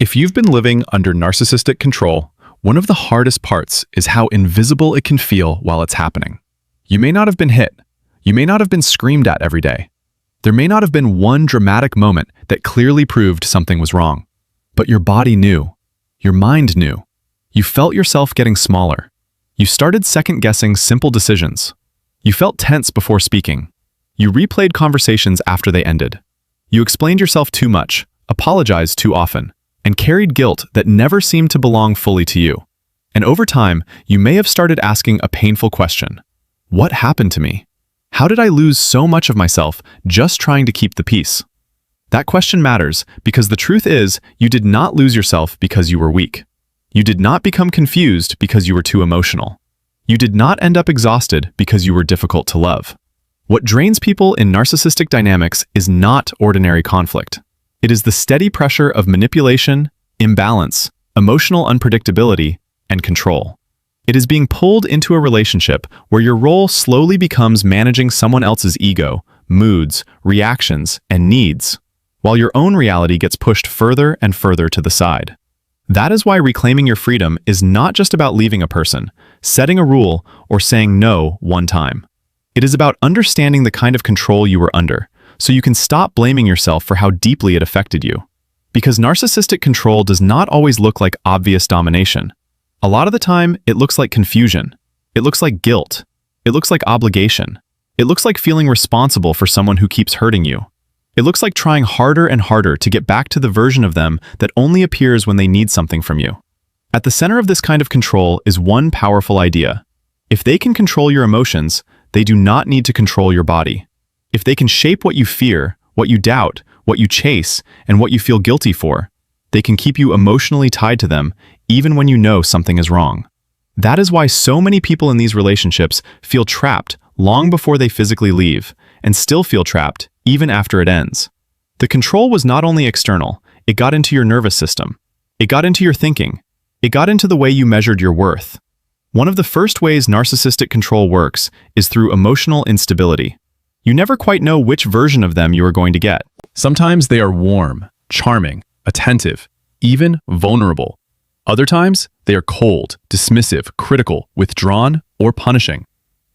If you've been living under narcissistic control, one of the hardest parts is how invisible it can feel while it's happening. You may not have been hit. You may not have been screamed at every day. There may not have been one dramatic moment that clearly proved something was wrong. But your body knew. Your mind knew. You felt yourself getting smaller. You started second-guessing simple decisions. You felt tense before speaking. You replayed conversations after they ended. You explained yourself too much, apologized too often, and carried guilt that never seemed to belong fully to you. And over time, you may have started asking a painful question. What happened to me? How did I lose so much of myself just trying to keep the peace? That question matters because the truth is you did not lose yourself because you were weak. You did not become confused because you were too emotional. You did not end up exhausted because you were difficult to love. What drains people in narcissistic dynamics is not ordinary conflict. It is the steady pressure of manipulation, imbalance, emotional unpredictability, and control. It is being pulled into a relationship where your role slowly becomes managing someone else's ego, moods, reactions, and needs, while your own reality gets pushed further and further to the side. That is why reclaiming your freedom is not just about leaving a person, setting a rule, or saying no one time. It is about understanding the kind of control you were under, so you can stop blaming yourself for how deeply it affected you. Because narcissistic control does not always look like obvious domination. A lot of the time, it looks like confusion. It looks like guilt. It looks like obligation. It looks like feeling responsible for someone who keeps hurting you. It looks like trying harder and harder to get back to the version of them that only appears when they need something from you. At the center of this kind of control is one powerful idea. If they can control your emotions, they do not need to control your body. If they can shape what you fear, what you doubt, what you chase, and what you feel guilty for, they can keep you emotionally tied to them, even when you know something is wrong. That is why so many people in these relationships feel trapped long before they physically leave, and still feel trapped even after it ends. The control was not only external, it got into your nervous system. It got into your thinking. It got into the way you measured your worth. One of the first ways narcissistic control works is through emotional instability. You never quite know which version of them you are going to get. Sometimes they are warm, charming, attentive, even vulnerable. Other times, they are cold, dismissive, critical, withdrawn, or punishing.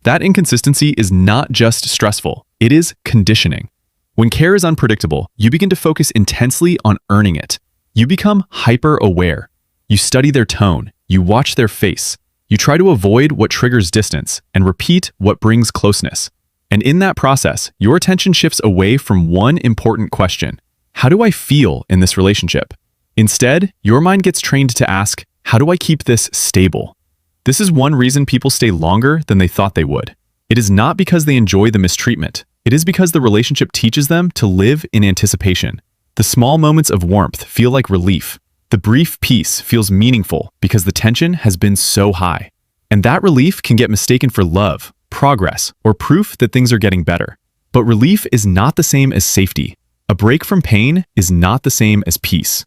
That inconsistency is not just stressful, it is conditioning. When care is unpredictable, you begin to focus intensely on earning it. You become hyper-aware. You study their tone, you watch their face, you try to avoid what triggers distance and repeat what brings closeness. And in that process, your attention shifts away from one important question. How do I feel in this relationship? Instead, your mind gets trained to ask, how do I keep this stable? This is one reason people stay longer than they thought they would. It is not because they enjoy the mistreatment. It is because the relationship teaches them to live in anticipation. The small moments of warmth feel like relief. The brief peace feels meaningful because the tension has been so high. And that relief can get mistaken for love, progress, or proof that things are getting better. But relief is not the same as safety. A break from pain is not the same as peace.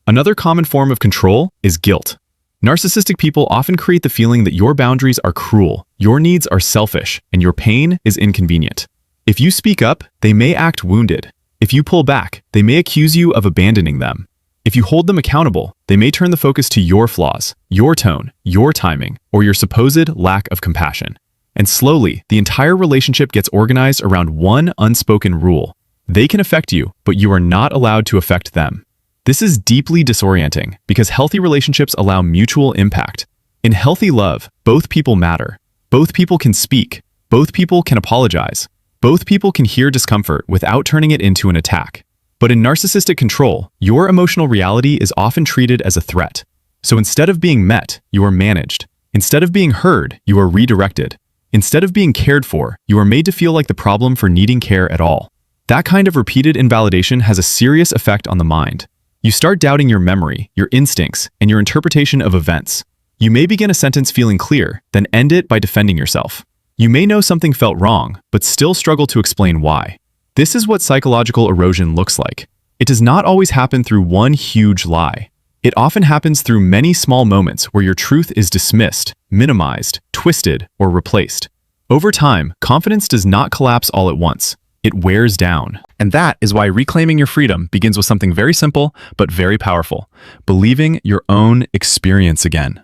Another common form of control is guilt. Narcissistic people often create the feeling that your boundaries are cruel, your needs are selfish, and your pain is inconvenient. If you speak up, they may act wounded. If you pull back, they may accuse you of abandoning them. If you hold them accountable, they may turn the focus to your flaws, your tone, your timing, or your supposed lack of compassion. And slowly, the entire relationship gets organized around one unspoken rule. They can affect you, but you are not allowed to affect them. This is deeply disorienting because healthy relationships allow mutual impact. In healthy love, both people matter. Both people can speak. Both people can apologize. Both people can hear discomfort without turning it into an attack. But in narcissistic control, your emotional reality is often treated as a threat. So instead of being met, you are managed. Instead of being heard, you are redirected. Instead of being cared for, you are made to feel like the problem for needing care at all. That kind of repeated invalidation has a serious effect on the mind. You start doubting your memory, your instincts, and your interpretation of events. You may begin a sentence feeling clear, then end it by defending yourself. You may know something felt wrong, but still struggle to explain why. This is what psychological erosion looks like. It does not always happen through one huge lie. It often happens through many small moments where your truth is dismissed, minimized, twisted, or replaced. Over time, confidence does not collapse all at once. It wears down. And that is why reclaiming your freedom begins with something very simple, but very powerful: believing your own experience again.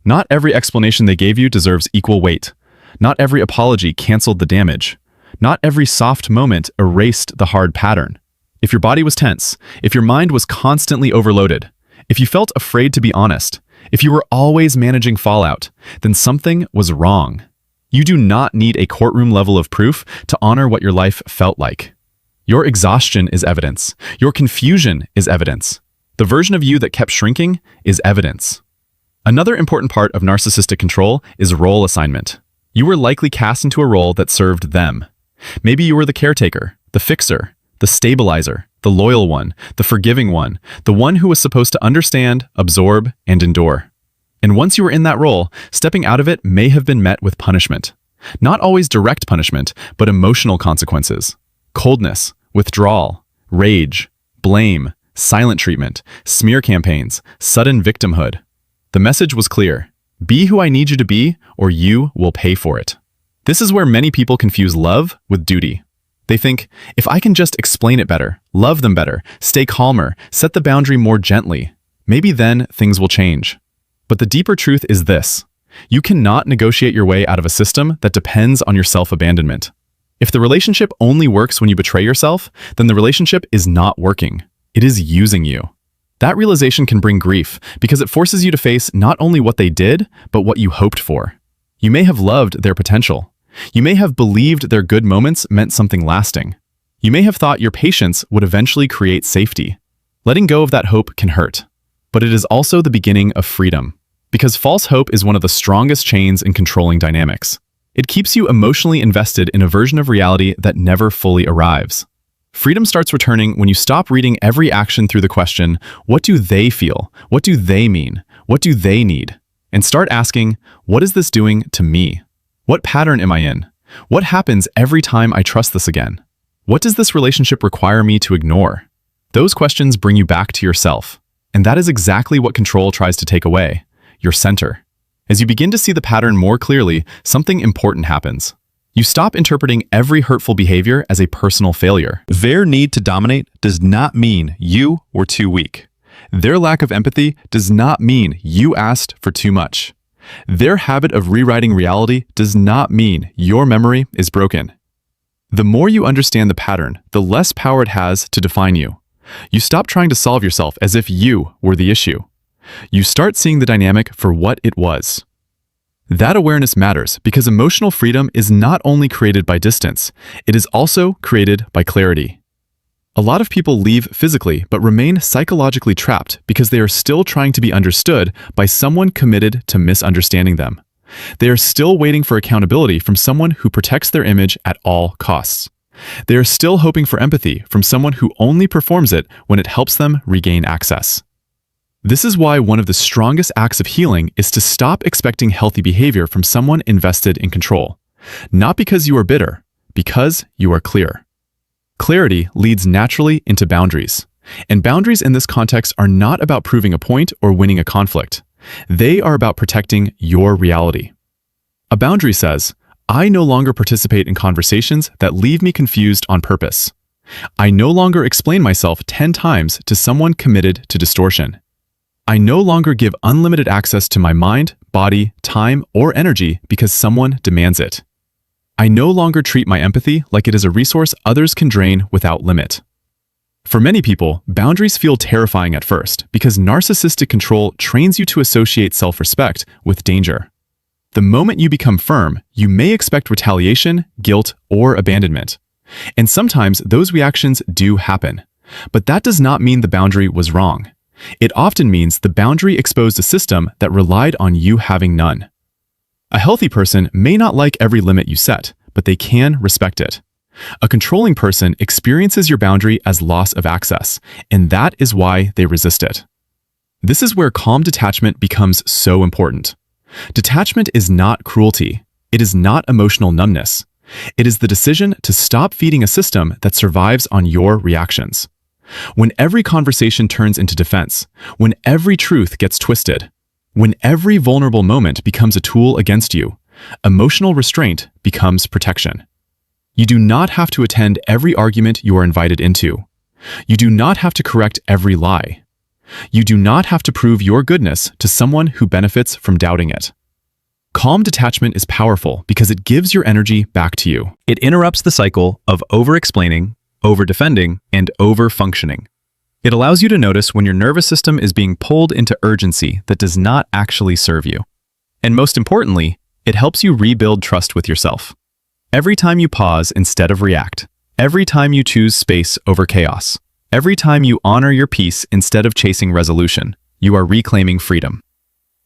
Not every explanation they gave you deserves equal weight. Not every apology canceled the damage. Not every soft moment erased the hard pattern. If your body was tense, if your mind was constantly overloaded, if you felt afraid to be honest, if you were always managing fallout, then something was wrong. You do not need a courtroom level of proof to honor what your life felt like. Your exhaustion is evidence. Your confusion is evidence. The version of you that kept shrinking is evidence. Another important part of narcissistic control is role assignment. You were likely cast into a role that served them. Maybe you were the caretaker, the fixer, the stabilizer, the loyal one, the forgiving one, the one who was supposed to understand, absorb, and endure. And once you were in that role, stepping out of it may have been met with punishment. Not always direct punishment, but emotional consequences. Coldness, withdrawal, rage, blame, silent treatment, smear campaigns, sudden victimhood. The message was clear: be who I need you to be, or you will pay for it. This is where many people confuse love with duty. They think, if I can just explain it better, love them better, stay calmer, set the boundary more gently, maybe then things will change. But the deeper truth is this: you cannot negotiate your way out of a system that depends on your self-abandonment. If the relationship only works when you betray yourself, then the relationship is not working. It is using you. That realization can bring grief because it forces you to face not only what they did, but what you hoped for. You may have loved their potential. You may have believed their good moments meant something lasting. You may have thought your patience would eventually create safety. Letting go of that hope can hurt. But it is also the beginning of freedom. Because false hope is one of the strongest chains in controlling dynamics. It keeps you emotionally invested in a version of reality that never fully arrives. Freedom starts returning when you stop reading every action through the question, what do they feel? What do they mean? What do they need? And start asking, what is this doing to me? What pattern am I in? What happens every time I trust this again? What does this relationship require me to ignore? Those questions bring you back to yourself. And that is exactly what control tries to take away: your center. As you begin to see the pattern more clearly, something important happens. You stop interpreting every hurtful behavior as a personal failure. Their need to dominate does not mean you were too weak. Their lack of empathy does not mean you asked for too much. Their habit of rewriting reality does not mean your memory is broken. The more you understand the pattern, the less power it has to define you. You stop trying to solve yourself as if you were the issue. You start seeing the dynamic for what it was. That awareness matters because emotional freedom is not only created by distance, it is also created by clarity. A lot of people leave physically but remain psychologically trapped because they are still trying to be understood by someone committed to misunderstanding them. They are still waiting for accountability from someone who protects their image at all costs. They are still hoping for empathy from someone who only performs it when it helps them regain access. This is why one of the strongest acts of healing is to stop expecting healthy behavior from someone invested in control. Not because you are bitter, because you are clear. Clarity leads naturally into boundaries. And boundaries in this context are not about proving a point or winning a conflict. They are about protecting your reality. A boundary says, I no longer participate in conversations that leave me confused on purpose. I no longer explain myself 10 times to someone committed to distortion. I no longer give unlimited access to my mind, body, time, or energy because someone demands it. I no longer treat my empathy like it is a resource others can drain without limit. For many people, boundaries feel terrifying at first because narcissistic control trains you to associate self-respect with danger. The moment you become firm, you may expect retaliation, guilt, or abandonment. And sometimes those reactions do happen. But that does not mean the boundary was wrong. It often means the boundary exposed a system that relied on you having none. A healthy person may not like every limit you set, but they can respect it. A controlling person experiences your boundary as loss of access, and that is why they resist it. This is where calm detachment becomes so important. Detachment is not cruelty. It is not emotional numbness. It is the decision to stop feeding a system that survives on your reactions. When every conversation turns into defense, when every truth gets twisted, when every vulnerable moment becomes a tool against you, emotional restraint becomes protection. You do not have to attend every argument you are invited into. You do not have to correct every lie. You do not have to prove your goodness to someone who benefits from doubting it. Calm detachment is powerful because it gives your energy back to you. It interrupts the cycle of over-explaining, over-defending, and over-functioning. It allows you to notice when your nervous system is being pulled into urgency that does not actually serve you. And most importantly, it helps you rebuild trust with yourself. Every time you pause instead of react, every time you choose space over chaos, every time you honor your peace instead of chasing resolution, you are reclaiming freedom.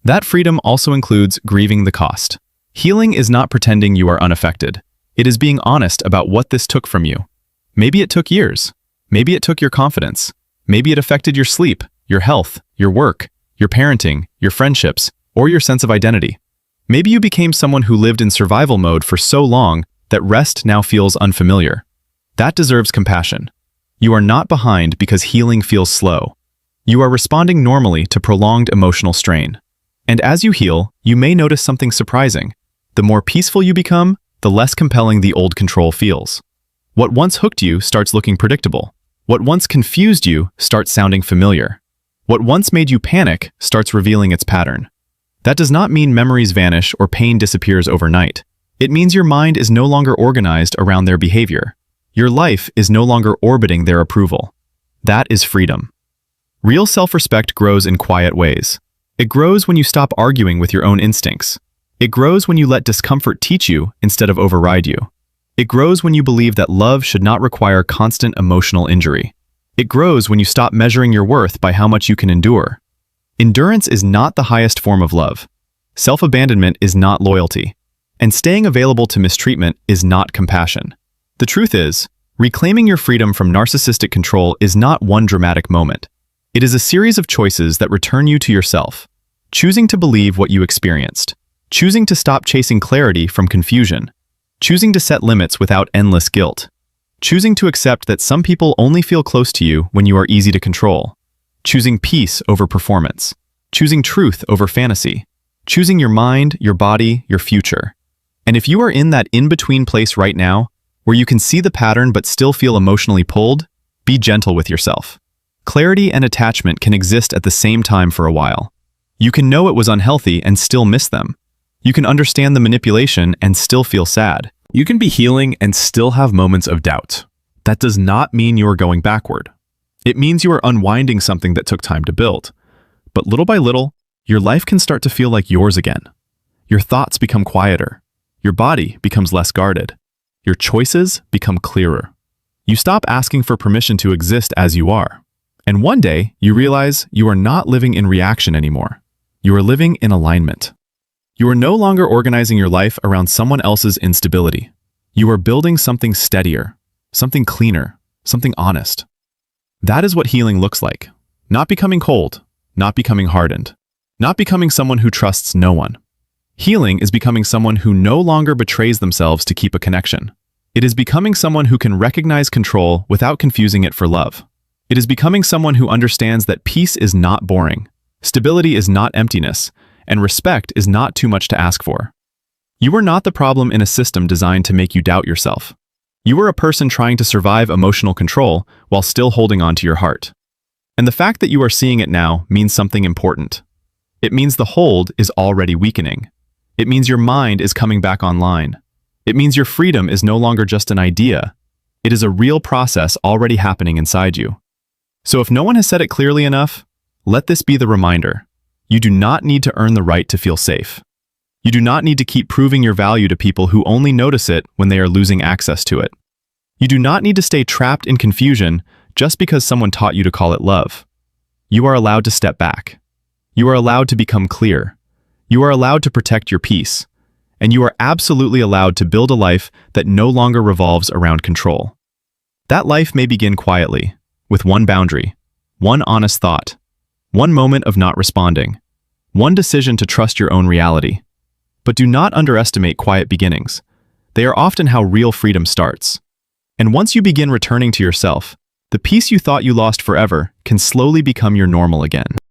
That freedom also includes grieving the cost. Healing is not pretending you are unaffected. It is being honest about what this took from you. Maybe it took years. Maybe it took your confidence. Maybe it affected your sleep, your health, your work, your parenting, your friendships, or your sense of identity. Maybe you became someone who lived in survival mode for so long that rest now feels unfamiliar. That deserves compassion. You are not behind because healing feels slow. You are responding normally to prolonged emotional strain. And as you heal, you may notice something surprising. The more peaceful you become, the less compelling the old control feels. What once hooked you starts looking predictable. What once confused you starts sounding familiar. What once made you panic starts revealing its pattern. That does not mean memories vanish or pain disappears overnight. It means your mind is no longer organized around their behavior. Your life is no longer orbiting their approval. That is freedom. Real self-respect grows in quiet ways. It grows when you stop arguing with your own instincts. It grows when you let discomfort teach you instead of override you. It grows when you believe that love should not require constant emotional injury. It grows when you stop measuring your worth by how much you can endure. Endurance is not the highest form of love. Self-abandonment is not loyalty. And staying available to mistreatment is not compassion. The truth is, reclaiming your freedom from narcissistic control is not one dramatic moment. It is a series of choices that return you to yourself. Choosing to believe what you experienced. Choosing to stop chasing clarity from confusion. Choosing to set limits without endless guilt. Choosing to accept that some people only feel close to you when you are easy to control. Choosing peace over performance. Choosing truth over fantasy. Choosing your mind, your body, your future. And if you are in that in-between place right now, where you can see the pattern but still feel emotionally pulled, be gentle with yourself. Clarity and attachment can exist at the same time for a while. You can know it was unhealthy and still miss them. You can understand the manipulation and still feel sad. You can be healing and still have moments of doubt. That does not mean you are going backward. It means you are unwinding something that took time to build. But little by little, your life can start to feel like yours again. Your thoughts become quieter. Your body becomes less guarded. Your choices become clearer. You stop asking for permission to exist as you are. And one day, you realize you are not living in reaction anymore. You are living in alignment. You are no longer organizing your life around someone else's instability. You are building something steadier, something cleaner, something honest. That is what healing looks like. Not becoming cold, not becoming hardened, not becoming someone who trusts no one. Healing is becoming someone who no longer betrays themselves to keep a connection. It is becoming someone who can recognize control without confusing it for love. It is becoming someone who understands that peace is not boring, stability is not emptiness, and respect is not too much to ask for. You are not the problem in a system designed to make you doubt yourself. You are a person trying to survive emotional control while still holding on to your heart. And the fact that you are seeing it now means something important. It means the hold is already weakening. It means your mind is coming back online. It means your freedom is no longer just an idea. It is a real process already happening inside you. So if no one has said it clearly enough, let this be the reminder. You do not need to earn the right to feel safe. You do not need to keep proving your value to people who only notice it when they are losing access to it. You do not need to stay trapped in confusion just because someone taught you to call it love. You are allowed to step back. You are allowed to become clear. You are allowed to protect your peace. And you are absolutely allowed to build a life that no longer revolves around control. That life may begin quietly, with one boundary, one honest thought, one moment of not responding, one decision to trust your own reality. But do not underestimate quiet beginnings. They are often how real freedom starts. And once you begin returning to yourself, the peace you thought you lost forever can slowly become your normal again.